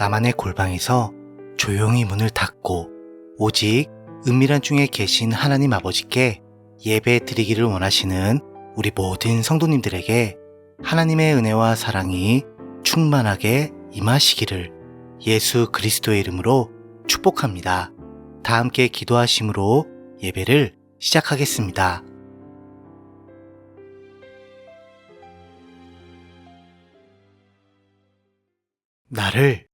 나만의 골방에서 조용히 문을 닫고 오직 은밀한 중에 계신 하나님 아버지께 예배 드리기를 원하시는 우리 모든 성도님들에게 하나님의 은혜와 사랑이 충만하게 임하시기를 예수 그리스도의 이름으로 축복합니다. 다 함께 기도하심으로 예배를 시작하겠습니다. 나를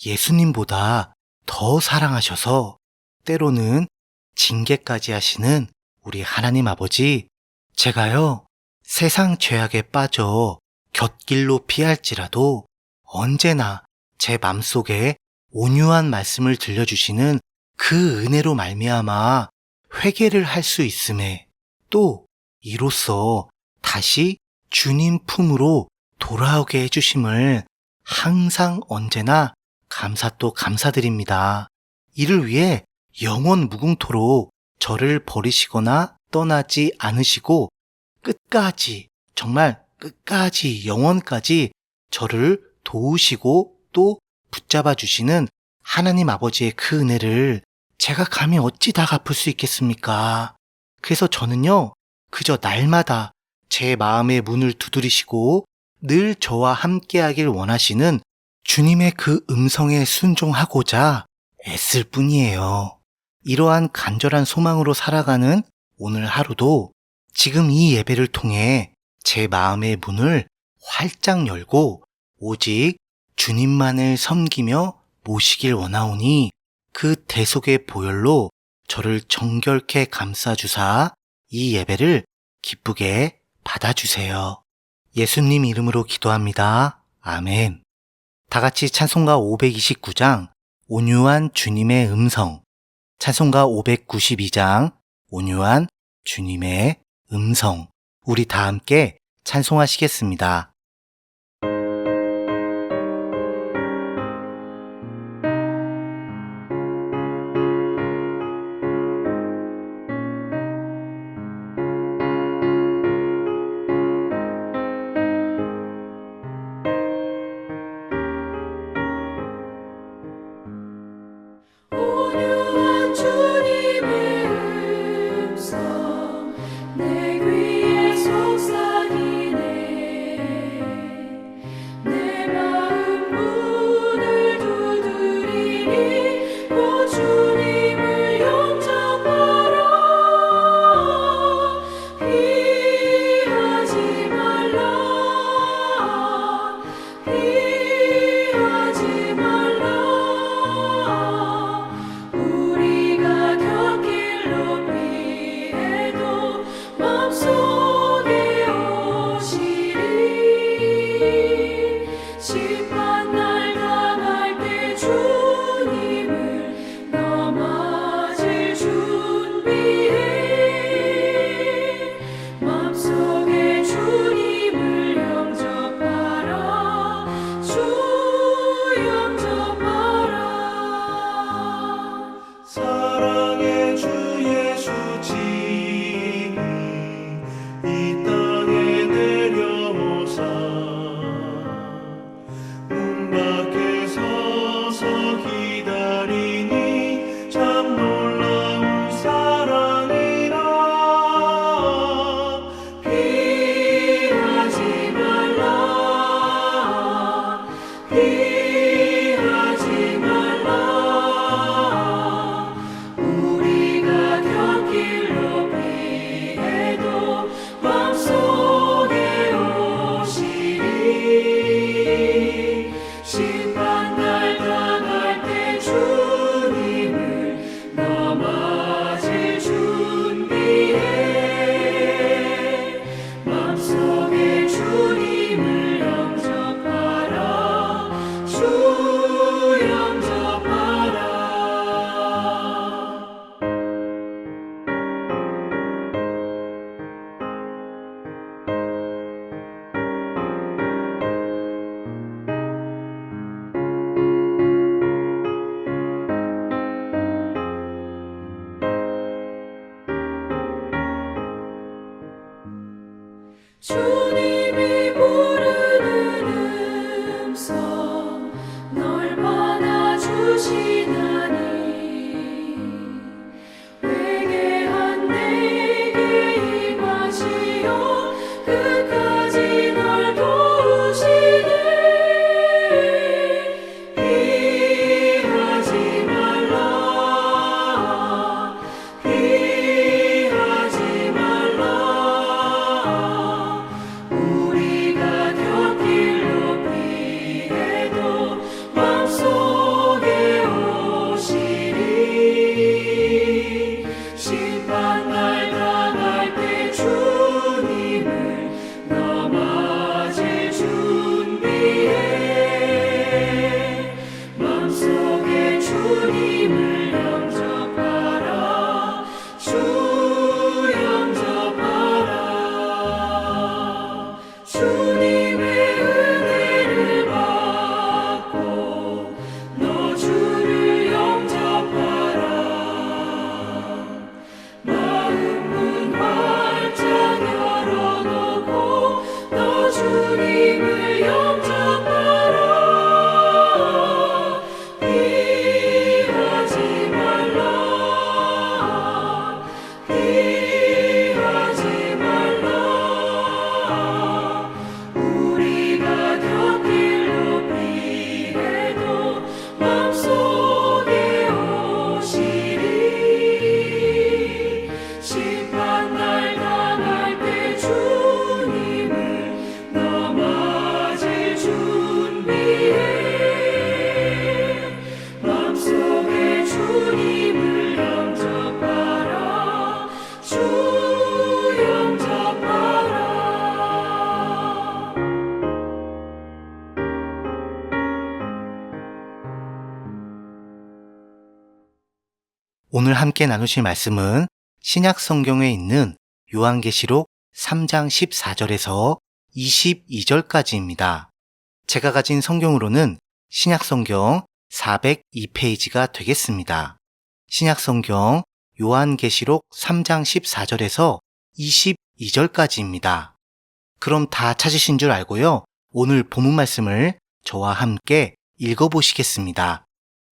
예수님보다 더 사랑하셔서 때로는 징계까지 하시는 우리 하나님 아버지, 제가요, 세상 죄악에 빠져 곁길로 피할지라도 언제나 제 맘속에 온유한 말씀을 들려주시는 그 은혜로 말미암아 회개를 할 수 있음에 또 이로써 다시 주님 품으로 돌아오게 해주심을 항상 언제나 감사 또 감사드립니다. 이를 위해 영원 무궁토록 저를 버리시거나 떠나지 않으시고 끝까지, 정말 끝까지 영원까지 저를 도우시고 또 붙잡아 주시는 하나님 아버지의 그 은혜를 제가 감히 어찌 다 갚을 수 있겠습니까? 그래서 저는요, 그저 날마다 제 마음의 문을 두드리시고 늘 저와 함께하길 원하시는 주님의 그 음성에 순종하고자 애쓸 뿐이에요. 이러한 간절한 소망으로 살아가는 오늘 하루도 지금 이 예배를 통해 제 마음의 문을 활짝 열고 오직 주님만을 섬기며 모시길 원하오니 그 대속의 보혈로 저를 정결케 감싸주사 이 예배를 기쁘게 받아주세요. 예수님 이름으로 기도합니다. 아멘. 다 같이 찬송가 529장 온유한 주님의 음성, 찬송가 592장 온유한 주님의 음성, 우리 다 함께 찬송하시겠습니다. 온유한 주님의 음성 내 귀에 속삭이네. 내 마음 문을 두드리니 오 주님을 영접하라. 피하지 말라. 피하지 말라. 우리가 곁길로 피해도 맘속에 오시리. 심판날 당할 때 주님을 넘어질 준비해. 맘속에 주님을 영접하라. 주 영접하라. 사랑의 주 예수 지금 이 땅에 내려오사 문 밖에 서서 기다리니 참 놀라운 사랑이라. 피하지 말라. 피하지 말라. 우리가 곁길로 피해도 맘속에 오시리. 심판날 당할 때 주님을 넘어질 준비해. 맘속에 주님을 영접하라. 주 영접하라. 주님이 부르는 음성 널 바라. 오늘 함께 나누실 말씀은 신약 성경에 있는 요한계시록 3장 14절에서 22절까지입니다. 제가 가진 성경으로는 신약 성경 402페이지가 되겠습니다. 신약 성경 요한계시록 3장 14절에서 22절까지입니다. 그럼 다 찾으신 줄 알고요. 오늘 본문 말씀을 저와 함께 읽어보시겠습니다.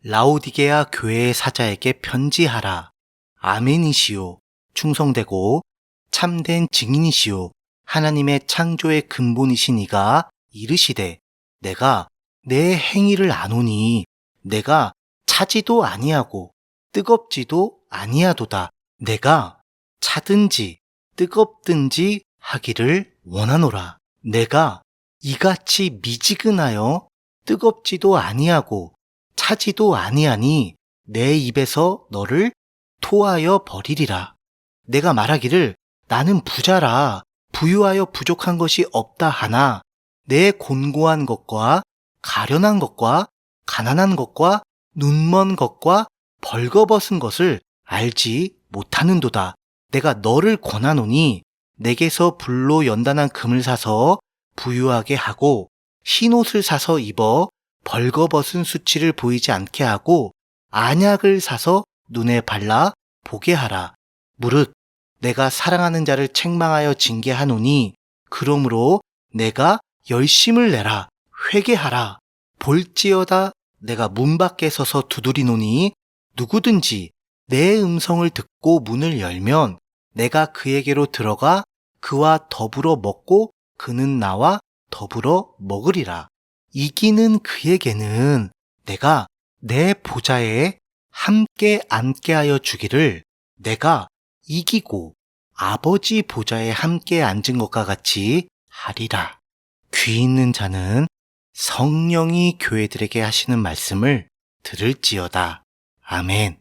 라오디게아 교회의 사자에게 편지하라. 아멘이시오. 충성되고 참된 증인이시오. 하나님의 창조의 근본이신 이가 이르시되 내가 내 행위를 아노니 내가 차지도 아니하고 뜨겁지도 아니하도다. 내가 차든지 뜨겁든지 하기를 원하노라. 내가 이같이 미지근하여 뜨겁지도 아니하고 차지도 아니하니 내 입에서 너를 토하여 버리리라. 내가 말하기를 나는 부자라 부유하여 부족한 것이 없다 하나 내 곤고한 것과 가련한 것과 가난한 것과 눈먼 것과 벌거벗은 것을 알지 못하는도다. 내가 너를 권하노니 내게서 불로 연단한 금을 사서 부유하게 하고 흰옷을 사서 입어 벌거벗은 수치를 보이지 않게 하고 안약을 사서 눈에 발라 보게 하라. 무릇 내가 사랑하는 자를 책망하여 징계하노니 그러므로 내가 열심을 내라. 회개하라. 볼지어다 내가 문 밖에 서서 두드리노니 누구든지 내 음성을 듣고 문을 열면 내가 그에게로 들어가 그와 더불어 먹고 그는 나와 더불어 먹으리라. 이기는 그에게는 내가 내 보좌에 함께 앉게 하여 주기를 내가 이기고 아버지 보좌에 함께 앉은 것과 같이 하리라. 귀 있는 자는 성령이 교회들에게 하시는 말씀을 들을지어다. 아멘.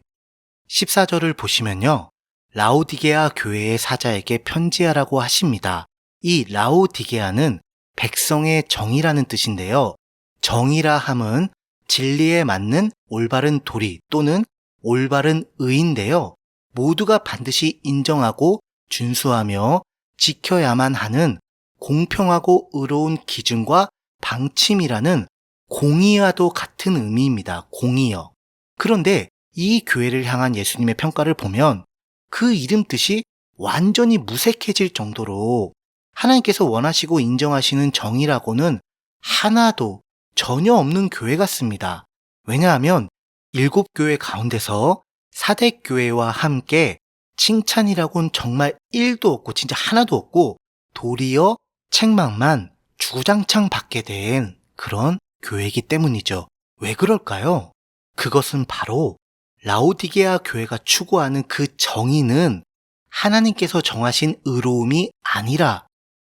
14절을 보시면요. 라오디게아 교회의 사자에게 편지하라고 하십니다. 이 라오디게아는 백성의 정이라는 뜻인데요. 정이라 함은 진리에 맞는 올바른 도리 또는 올바른 의인데요. 모두가 반드시 인정하고 준수하며 지켜야만 하는 공평하고 의로운 기준과 방침이라는 공의와도 같은 의미입니다. 공의요. 그런데 이 교회를 향한 예수님의 평가를 보면 그 이름 뜻이 완전히 무색해질 정도로 하나님께서 원하시고 인정하시는 정의라고는 하나도 전혀 없는 교회 같습니다. 왜냐하면 7교회 가운데서 사대교회와 함께 칭찬이라고는 정말 1도 없고 진짜 하나도 없고 도리어 책망만 주구장창 받게 된 그런 교회이기 때문이죠. 왜 그럴까요? 그것은 바로 라오디게아 교회가 추구하는 그 정의는 하나님께서 정하신 의로움이 아니라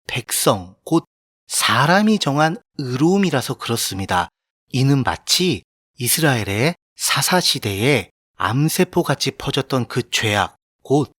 백성, 곧 사람이 정한 의로움이라서 그렇습니다. 이는 마치 이스라엘의 사사시대에 암세포같이 퍼졌던 그 죄악, 곧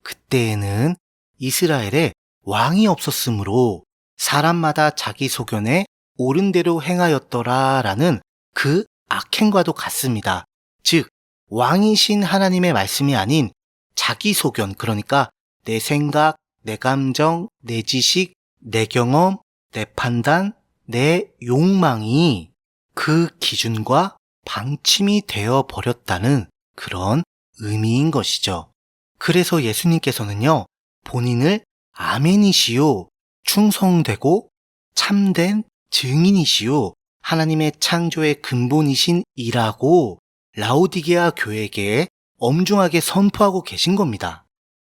그때에는 이스라엘에 왕이 없었으므로 사람마다 자기 소견에 옳은 대로 행하였더라라는 그 악행과도 같습니다. 즉 왕이신 하나님의 말씀이 아닌 자기 소견, 그러니까 내 생각, 내 감정, 내 지식, 내 경험, 내 판단, 내 욕망이 그 기준과 방침이 되어 버렸다는 그런 의미인 것이죠. 그래서 예수님께서는요, 본인을 아멘이시오, 충성되고 참된 증인이시오, 하나님의 창조의 근본이신 이라고 라오디게아 교회에게 엄중하게 선포하고 계신 겁니다.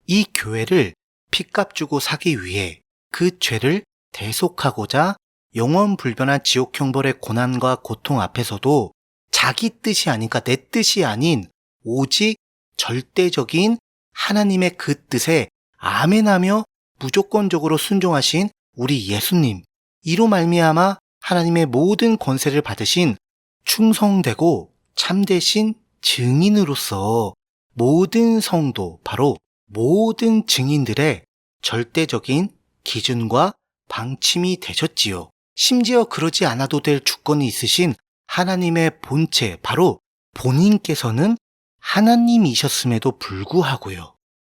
이 교회를 핏값 주고 사기 위해 그 죄를 대속하고자 영원 불변한 지옥 형벌의 고난과 고통 앞에서도 자기 뜻이 아니까 내 뜻이 아닌 오직 절대적인 하나님의 그 뜻에 아멘하며 무조건적으로 순종하신 우리 예수님, 이로 말미암아 하나님의 모든 권세를 받으신 충성되고 참되신 증인으로서 모든 성도, 바로 모든 증인들의 절대적인 기준과 방침이 되셨지요. 심지어 그러지 않아도 될 주권이 있으신 하나님의 본체, 바로 본인께서는 하나님이셨음에도 불구하고요.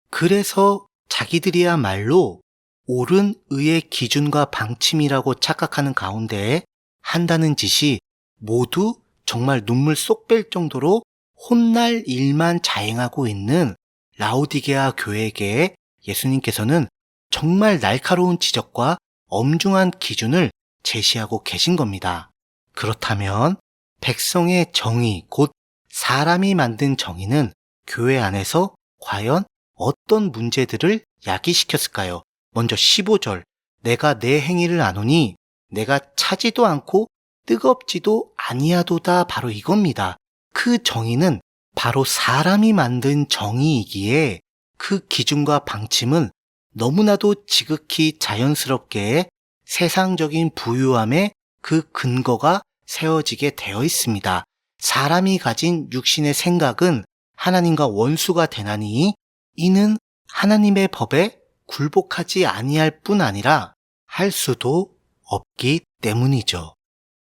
그래서 자기들이야말로 옳은 의의 기준과 방침이라고 착각하는 가운데 한다는 짓이 모두 정말 눈물 쏙 뺄 정도로 혼날 일만 자행하고 있는 라오디게아 교회에게 예수님께서는 정말 날카로운 지적과 엄중한 기준을 제시하고 계신 겁니다. 그렇다면 백성의 정의, 곧 사람이 만든 정의는 교회 안에서 과연 어떤 문제들을 야기시켰을까요? 먼저 15절, 내가 내 행위를 아노니 내가 차지도 않고 뜨겁지도 아니하도다, 바로 이겁니다. 그 정의는 바로 사람이 만든 정의이기에 그 기준과 방침은 너무나도 지극히 자연스럽게 세상적인 부유함에 그 근거가 세워지게 되어 있습니다. 사람이 가진 육신의 생각은 하나님과 원수가 되나니 이는 하나님의 법에 굴복하지 아니할 뿐 아니라 할 수도 없기 때문이죠.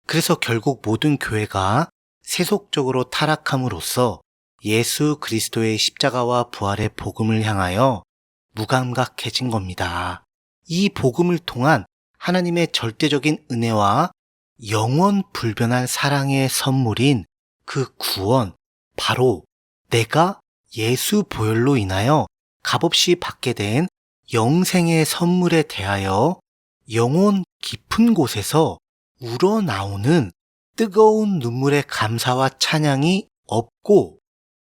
그래서 결국 모든 교회가 세속적으로 타락함으로써 예수 그리스도의 십자가와 부활의 복음을 향하여 무감각해진 겁니다. 이 복음을 통한 하나님의 절대적인 은혜와 영원 불변한 사랑의 선물인 그 구원, 바로 내가 예수 보혈로 인하여 값없이 받게 된 영생의 선물에 대하여 영혼 깊은 곳에서 우러나오는 뜨거운 눈물의 감사와 찬양이 없고,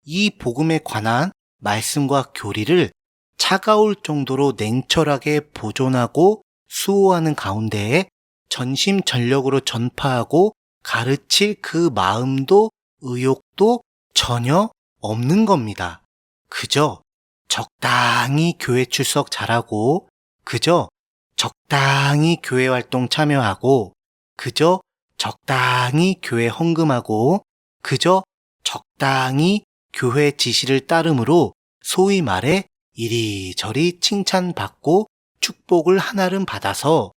이 복음에 관한 말씀과 교리를 차가울 정도로 냉철하게 보존하고 수호하는 가운데에 전심전력으로 전파하고 가르칠 그 마음도 의욕도 전혀 없는 겁니다. 그저 적당히 교회 출석 잘하고, 그저 적당히 교회 활동 참여하고, 그저 적당히 교회 헌금하고, 그저 적당히 교회 지시를 따름으로 소위 말해 이리저리 칭찬받고 축복을 한아름 받아서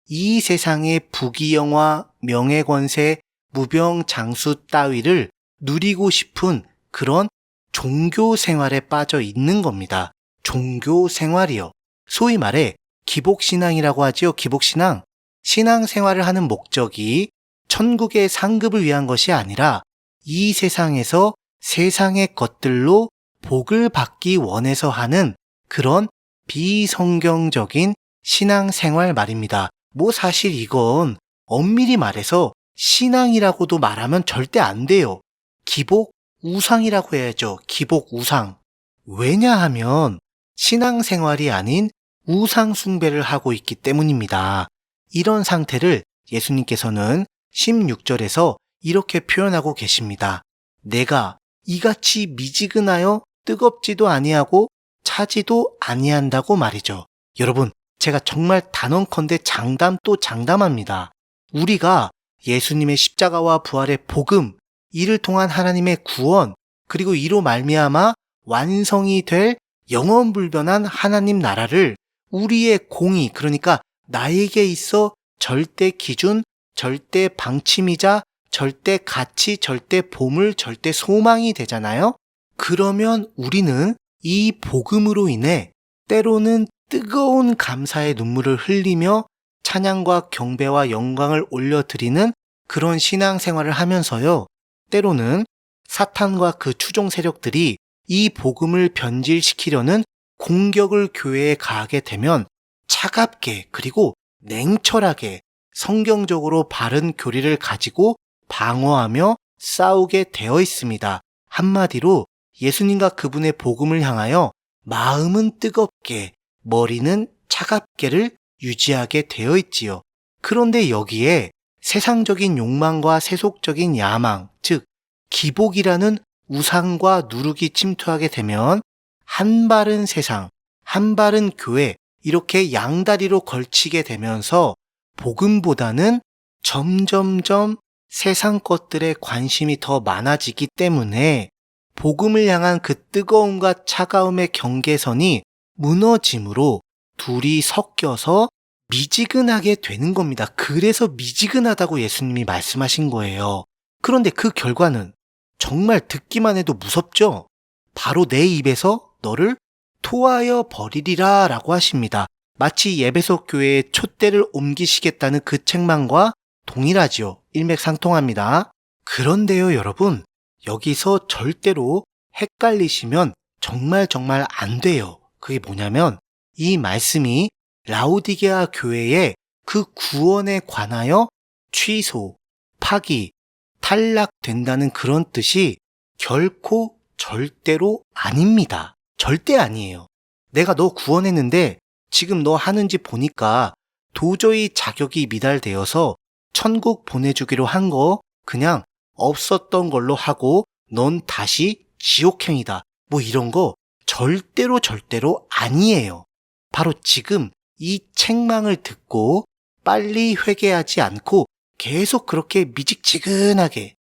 이 세상의 부귀영화, 명예권세, 무병장수 따위를 누리고 싶은 그런 종교 생활에 빠져 있는 겁니다. 종교 생활이요. 소위 말해 기복신앙이라고 하지요. 기복신앙. 신앙생활을 하는 목적이 천국의 상급을 위한 것이 아니라 이 세상에서 세상의 것들로 복을 받기 원해서 하는 그런 비성경적인 신앙생활 말입니다. 사실 이건 엄밀히 말해서 신앙이라고도 말하면 절대 안 돼요. 기복 우상이라고 해야죠. 기복 우상. 왜냐하면 신앙생활이 아닌 우상 숭배를 하고 있기 때문입니다. 이런 상태를 예수님께서는 16절에서 이렇게 표현하고 계십니다. 내가 이같이 미지근하여 뜨겁지도 아니하고 차지도 아니한다고 말이죠. 여러분, 제가 정말 단언컨대 장담 또 장담합니다. 우리가 예수님의 십자가와 부활의 복음, 이를 통한 하나님의 구원, 그리고 이로 말미암아 완성이 될 영원불변한 하나님 나라를 우리의 공의, 그러니까 나에게 있어 절대 기준, 절대 방침이자 절대 가치, 절대 보물, 절대 소망이 되잖아요. 그러면 우리는 이 복음으로 인해 때로는 뜨거운 감사의 눈물을 흘리며 찬양과 경배와 영광을 올려드리는 그런 신앙생활을 하면서요, 때로는 사탄과 그 추종 세력들이 이 복음을 변질시키려는 공격을 교회에 가하게 되면 차갑게, 그리고 냉철하게 성경적으로 바른 교리를 가지고 방어하며 싸우게 되어 있습니다. 한마디로 예수님과 그분의 복음을 향하여 마음은 뜨겁게, 머리는 차갑게를 유지하게 되어 있지요. 그런데 여기에 세상적인 욕망과 세속적인 야망, 즉 기복이라는 우상과 누룩이 침투하게 되면 한 발은 세상, 한 발은 교회, 이렇게 양다리로 걸치게 되면서 복음보다는 점점점 세상 것들에 관심이 더 많아지기 때문에 복음을 향한 그 뜨거움과 차가움의 경계선이 무너짐으로 둘이 섞여서 미지근하게 되는 겁니다. 그래서 미지근하다고 예수님이 말씀하신 거예요. 그런데 그 결과는 정말 듣기만 해도 무섭죠? 바로 내 입에서 너를 토하여 버리리라 라고 하십니다. 마치 예배소 교회의 촛대를 옮기시겠다는 그 책망과 동일하지요. 일맥상통합니다. 그런데요, 여러분, 여기서 절대로 헷갈리시면 정말 안 돼요. 그게 뭐냐면 이 말씀이 라오디게아 교회의 그 구원에 관하여 취소, 파기, 탈락된다는 그런 뜻이 결코 절대로 아닙니다. 절대 아니에요. 내가 너 구원했는데 지금 너 하는지 보니까 도저히 자격이 미달되어서 천국 보내주기로 한 거 그냥 없었던 걸로 하고 넌 다시 지옥행이다. 뭐 이런 거 절대로 아니에요. 바로 지금 이 책망을 듣고 빨리 회개하지 않고 계속 그렇게 미지근하게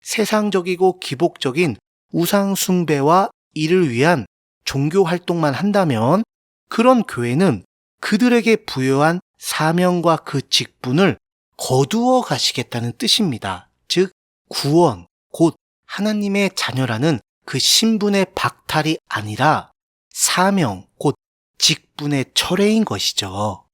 세상적이고 기복적인 우상 숭배와 이를 위한 종교 활동만 한다면 그런 교회는 그들에게 부여한 사명과 그 직분을 거두어 가시겠다는 뜻입니다. 즉 구원, 곧 하나님의 자녀라는 그 신분의 박탈이 아니라 사명, 곧 직분의 철회인 것이죠.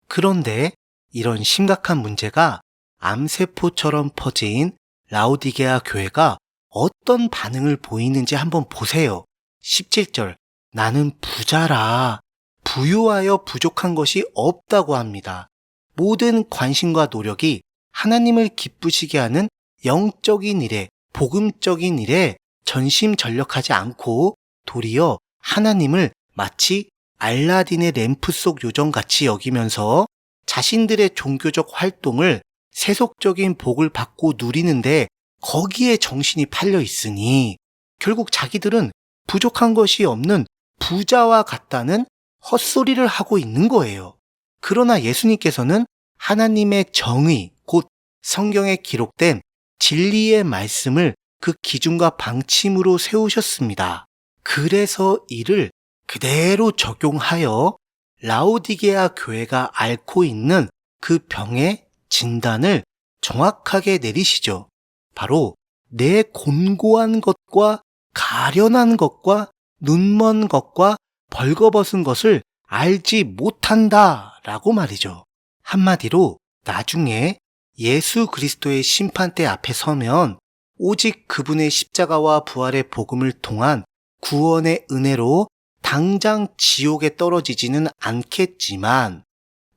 그런데 이런 심각한 문제가 암세포처럼 퍼진 라오디게아 교회가 어떤 반응을 보이는지 한번 보세요. 17절, 나는 부자라. 부유하여 부족한 것이 없다고 합니다. 모든 관심과 노력이 하나님을 기쁘시게 하는 영적인 일에, 복음적인 일에 전심전력하지 않고 도리어 하나님을 마치 알라딘의 램프 속 요정같이 여기면서 자신들의 종교적 활동을 세속적인 복을 받고 누리는데 거기에 정신이 팔려 있으니 결국 자기들은 부족한 것이 없는 부자와 같다는 헛소리를 하고 있는 거예요. 그러나 예수님께서는 하나님의 정의, 곧 성경에 기록된 진리의 말씀을 그 기준과 방침으로 세우셨습니다. 그래서 이를 그대로 적용하여 라오디게아 교회가 앓고 있는 그 병의 진단을 정확하게 내리시죠. 바로 내 곤고한 것과 가련한 것과 눈먼 것과 벌거벗은 것을 알지 못한다 라고 말이죠. 한마디로 나중에 예수 그리스도의 심판대 앞에 서면 오직 그분의 십자가와 부활의 복음을 통한 구원의 은혜로 당장 지옥에 떨어지지는 않겠지만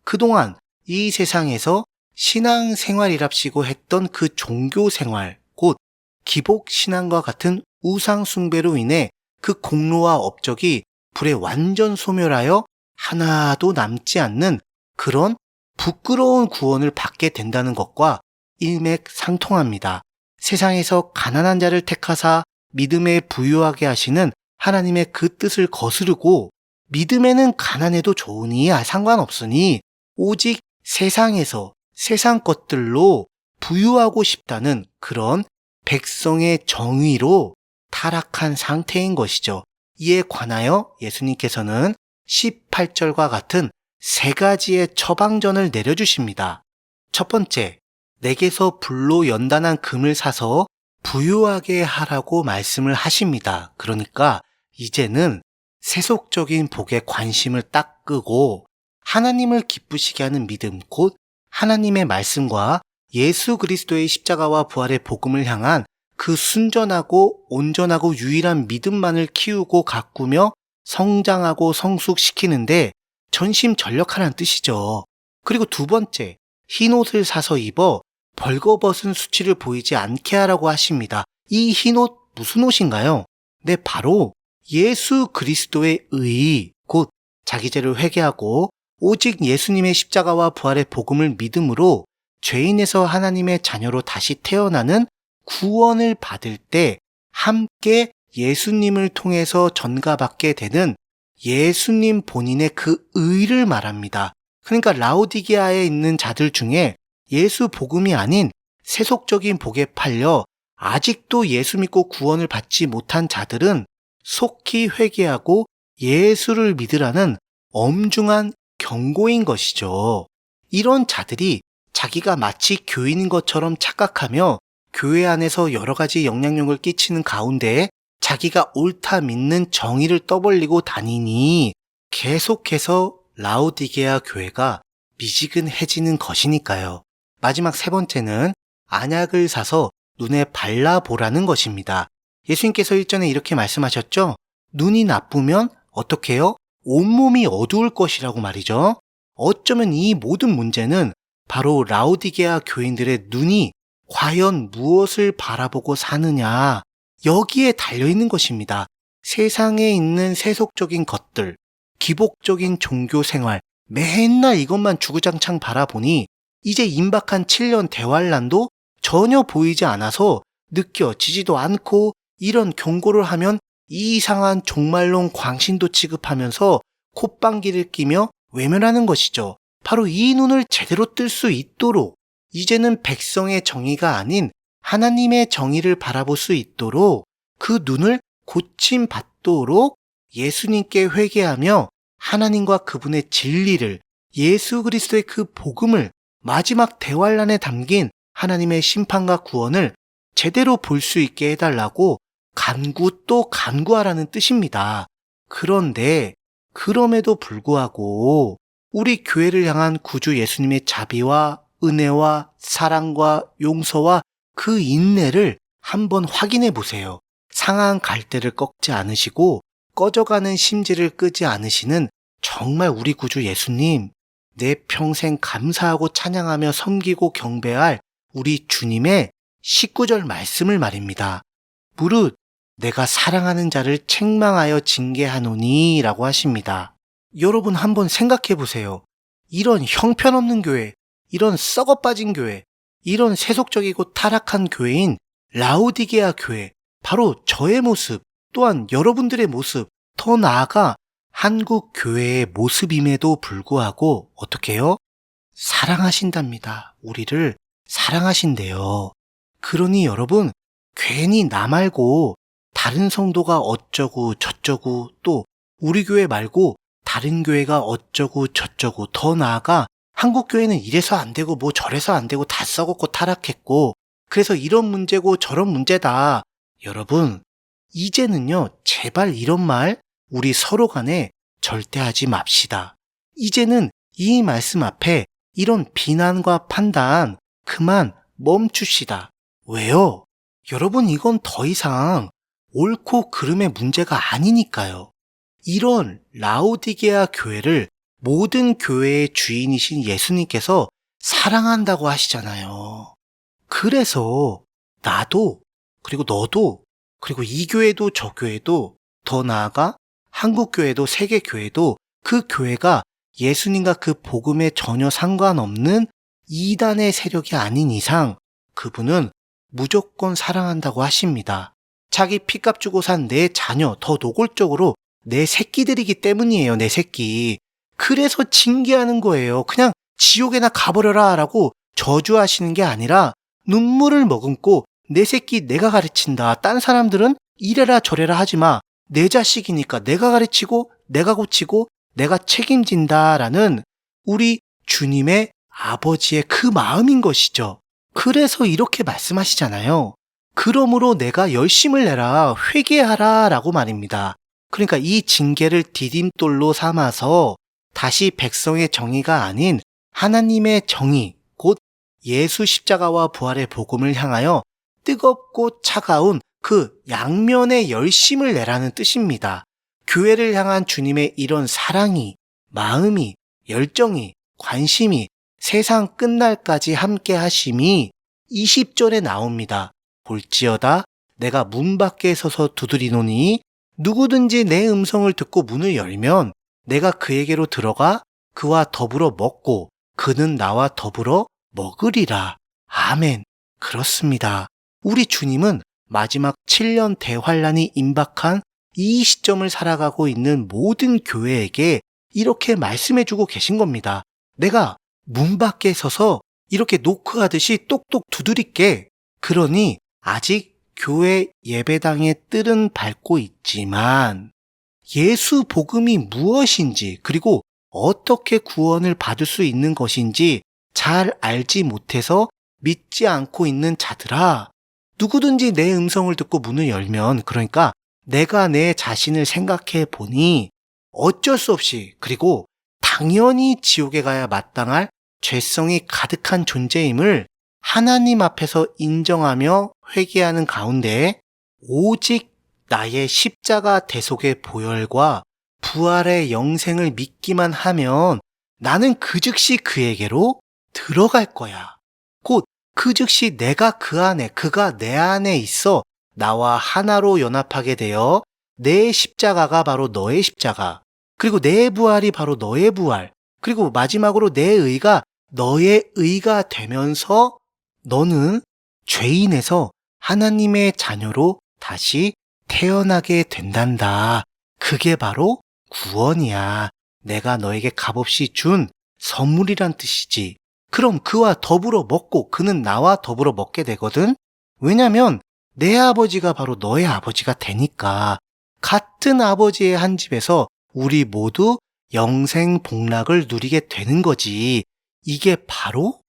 그동안 이 세상에서 신앙생활이랍시고 했던 그 종교생활, 곧 기복신앙과 같은 우상숭배로 인해 그 공로와 업적이 불에 완전 소멸하여 하나도 남지 않는 그런 부끄러운 구원을 받게 된다는 것과 일맥상통합니다. 세상에서 가난한 자를 택하사 믿음에 부유하게 하시는 하나님의 그 뜻을 거스르고 믿음에는 가난해도 좋으니 상관없으니 오직 세상에서 세상 것들로 부유하고 싶다는 그런 백성의 정의로 타락한 상태인 것이죠. 이에 관하여 예수님께서는 18절과 같은 세 가지의 처방전을 내려주십니다. 첫 번째, 내게서 불로 연단한 금을 사서 부유하게 하라고 말씀을 하십니다. 그러니까 이제는 세속적인 복에 관심을 딱 끄고 하나님을 기쁘시게 하는 믿음, 곧 하나님의 말씀과 예수 그리스도의 십자가와 부활의 복음을 향한 그 순전하고 온전하고 유일한 믿음만을 키우고 가꾸며 성장하고 성숙시키는데 전심전력하라는 뜻이죠. 그리고 두 번째, 흰 옷을 사서 입어 벌거벗은 수치를 보이지 않게 하라고 하십니다. 이 흰 옷 무슨 옷인가요? 네, 바로 예수 그리스도의 의, 곧 자기 죄를 회개하고 오직 예수님의 십자가와 부활의 복음을 믿음으로 죄인에서 하나님의 자녀로 다시 태어나는 구원을 받을 때 함께 예수님을 통해서 전가받게 되는 예수님 본인의 그 의를 말합니다. 그러니까 라오디게아에 있는 자들 중에 예수 복음이 아닌 세속적인 복에 팔려 아직도 예수 믿고 구원을 받지 못한 자들은 속히 회개하고 예수를 믿으라는 엄중한 경고인 것이죠. 이런 자들이 자기가 마치 교인인 것처럼 착각하며 교회 안에서 여러 가지 영향력을 끼치는 가운데 자기가 옳다 믿는 정의를 떠벌리고 다니니 계속해서 라오디게아 교회가 미지근해지는 것이니까요. 마지막 세 번째는 안약을 사서 눈에 발라보라는 것입니다. 예수님께서 일전에 이렇게 말씀하셨죠? 눈이 나쁘면 어떻게 해요? 온몸이 어두울 것이라고 말이죠. 어쩌면 이 모든 문제는 바로 라오디게아 교인들의 눈이 과연 무엇을 바라보고 사느냐, 여기에 달려있는 것입니다. 세상에 있는 세속적인 것들, 기복적인 종교 생활, 맨날 이것만 주구장창 바라보니 이제 임박한 7년 대환란도 전혀 보이지 않아서 느껴지지도 않고, 이런 경고를 하면 이상한 종말론 광신도 취급하면서 콧방귀를 끼며 외면하는 것이죠. 바로 이 눈을 제대로 뜰 수 있도록, 이제는 백성의 정의가 아닌 하나님의 정의를 바라볼 수 있도록 그 눈을 고침받도록 예수님께 회개하며 하나님과 그분의 진리를, 예수 그리스도의 그 복음을, 마지막 대환란에 담긴 하나님의 심판과 구원을 제대로 볼 수 있게 해달라고 간구 또 간구하라는 뜻입니다. 그런데 그럼에도 불구하고 우리 교회를 향한 구주 예수님의 자비와 은혜와 사랑과 용서와 그 인내를 한번 확인해 보세요. 상한 갈대를 꺾지 않으시고 꺼져가는 심지를 끄지 않으시는 정말 우리 구주 예수님, 내 평생 감사하고 찬양하며 섬기고 경배할 우리 주님의 19절 말씀을 말입니다. 무릇 내가 사랑하는 자를 책망하여 징계하노니 라고 하십니다. 여러분 한번 생각해 보세요. 이런 형편없는 교회, 이런 썩어빠진 교회, 이런 세속적이고 타락한 교회인 라오디게아 교회, 바로 저의 모습, 또한 여러분들의 모습, 더 나아가 한국 교회의 모습임에도 불구하고 어떻게 해요? 사랑하신답니다. 우리를 사랑하신대요. 그러니 여러분, 괜히 나 말고 다른 성도가 어쩌고 저쩌고, 또 우리 교회 말고 다른 교회가 어쩌고 저쩌고, 더 나아가 한국 교회는 이래서 안 되고 뭐 저래서 안 되고 다 썩었고 타락했고 그래서 이런 문제고 저런 문제다. 여러분, 이제는요, 제발 이런 말 우리 서로 간에 절대 하지 맙시다. 이제는 이 말씀 앞에 이런 비난과 판단 그만 멈춥시다. 왜요? 여러분, 이건 더 이상 옳고 그름의 문제가 아니니까요. 이런 라오디게아 교회를 모든 교회의 주인이신 예수님께서 사랑한다고 하시잖아요. 그래서 나도, 그리고 너도, 그리고 이 교회도 저 교회도, 더 나아가 한국 교회도 세계 교회도 그 교회가 예수님과 그 복음에 전혀 상관없는 이단의 세력이 아닌 이상 그분은 무조건 사랑한다고 하십니다. 자기 피값 주고 산 내 자녀, 더 노골적으로 내 새끼들이기 때문이에요. 내 새끼. 그래서 징계하는 거예요. 그냥 지옥에나 가버려라 라고 저주하시는 게 아니라 눈물을 머금고 내 새끼 내가 가르친다. 딴 사람들은 이래라 저래라 하지 마. 내 자식이니까 내가 가르치고 내가 고치고 내가 책임진다라는 우리 주님의 아버지의 그 마음인 것이죠. 그래서 이렇게 말씀하시잖아요. 그러므로 내가 열심을 내라, 회개하라 라고 말입니다. 그러니까 이 징계를 디딤돌로 삼아서 다시 백성의 정의가 아닌 하나님의 정의, 곧 예수 십자가와 부활의 복음을 향하여 뜨겁고 차가운 그 양면의 열심을 내라는 뜻입니다. 교회를 향한 주님의 이런 사랑이, 마음이, 열정이, 관심이 세상 끝날까지 함께 하심이 20절에 나옵니다. 볼지어다 내가 문 밖에 서서 두드리노니 누구든지 내 음성을 듣고 문을 열면 내가 그에게로 들어가 그와 더불어 먹고 그는 나와 더불어 먹으리라. 아멘. 그렇습니다. 우리 주님은 마지막 7년 대환란이 임박한 이 시점을 살아가고 있는 모든 교회에게 이렇게 말씀해주고 계신 겁니다. 내가 문 밖에 서서 이렇게 노크하듯이 똑똑 두드릴게. 그러니 아직 교회 예배당의 뜰은 밟고 있지만 예수 복음이 무엇인지 그리고 어떻게 구원을 받을 수 있는 것인지 잘 알지 못해서 믿지 않고 있는 자들아, 누구든지 내 음성을 듣고 문을 열면, 그러니까 내가 내 자신을 생각해 보니 어쩔 수 없이, 그리고 당연히 지옥에 가야 마땅할 죄성이 가득한 존재임을 하나님 앞에서 인정하며 회개하는 가운데 오직 나의 십자가 대속의 보혈과 부활의 영생을 믿기만 하면 나는 그 즉시 그에게로 들어갈 거야. 곧 그 즉시 내가 그 안에, 그가 내 안에 있어 나와 하나로 연합하게 되어 내 십자가가 바로 너의 십자가, 그리고 내 부활이 바로 너의 부활, 그리고 마지막으로 내 의가 너의 의가 되면서 너는 죄인에서 하나님의 자녀로 다시 태어나게 된단다. 그게 바로 구원이야. 내가 너에게 값없이 준 선물이란 뜻이지. 그럼 그와 더불어 먹고 그는 나와 더불어 먹게 되거든. 왜냐면 내 아버지가 바로 너의 아버지가 되니까. 같은 아버지의 한 집에서 우리 모두 영생 복락을 누리게 되는 거지. 이게 바로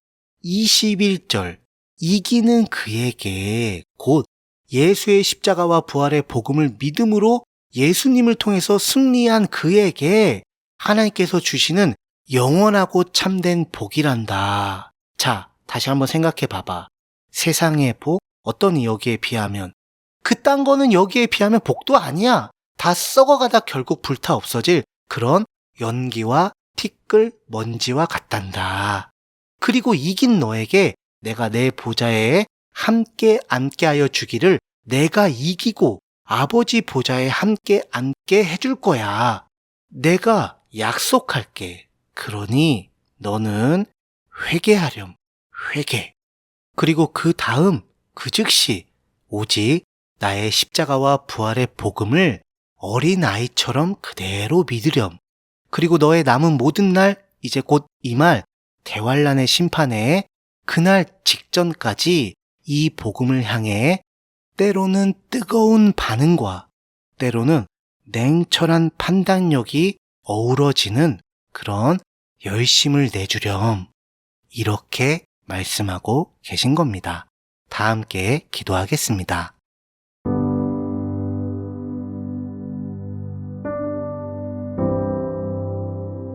21절 이기는 그에게, 곧 예수의 십자가와 부활의 복음을 믿음으로 예수님을 통해서 승리한 그에게 하나님께서 주시는 영원하고 참된 복이란다. 자, 다시 한번 생각해 봐봐. 세상의 복, 어떤 여기에 비하면, 그딴 거는 여기에 비하면 복도 아니야. 다 썩어가다 결국 불타 없어질 그런 연기와 티끌, 먼지와 같단다. 그리고 이긴 너에게 내가 내 보좌에 함께 앉게 하여 주기를 내가 이기고 아버지 보좌에 함께 앉게 해줄 거야. 내가 약속할게. 그러니 너는 회개하렴. 회개. 그리고 그 다음 그 즉시 오직 나의 십자가와 부활의 복음을 어린아이처럼 그대로 믿으렴. 그리고 너의 남은 모든 날, 이제 곧 이 말 대환란의 심판에 그날 직전까지 이 복음을 향해 때로는 뜨거운 반응과 때로는 냉철한 판단력이 어우러지는 그런 열심을 내주렴. 이렇게 말씀하고 계신 겁니다. 다 함께 기도하겠습니다.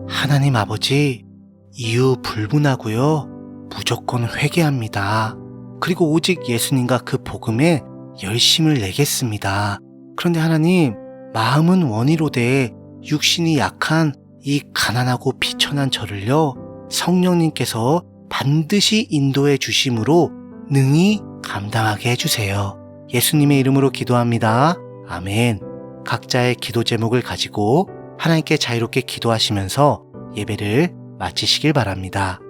하나님 아버지, 이유 불문하고요. 무조건 회개합니다. 그리고 오직 예수님과 그 복음에 열심을 내겠습니다. 그런데 하나님, 마음은 원이로되 육신이 약한 이 가난하고 비천한 저를요, 성령님께서 반드시 인도해 주심으로 능히 감당하게 해주세요. 예수님의 이름으로 기도합니다. 아멘. 각자의 기도 제목을 가지고 하나님께 자유롭게 기도하시면서 예배를 마치시길 바랍니다.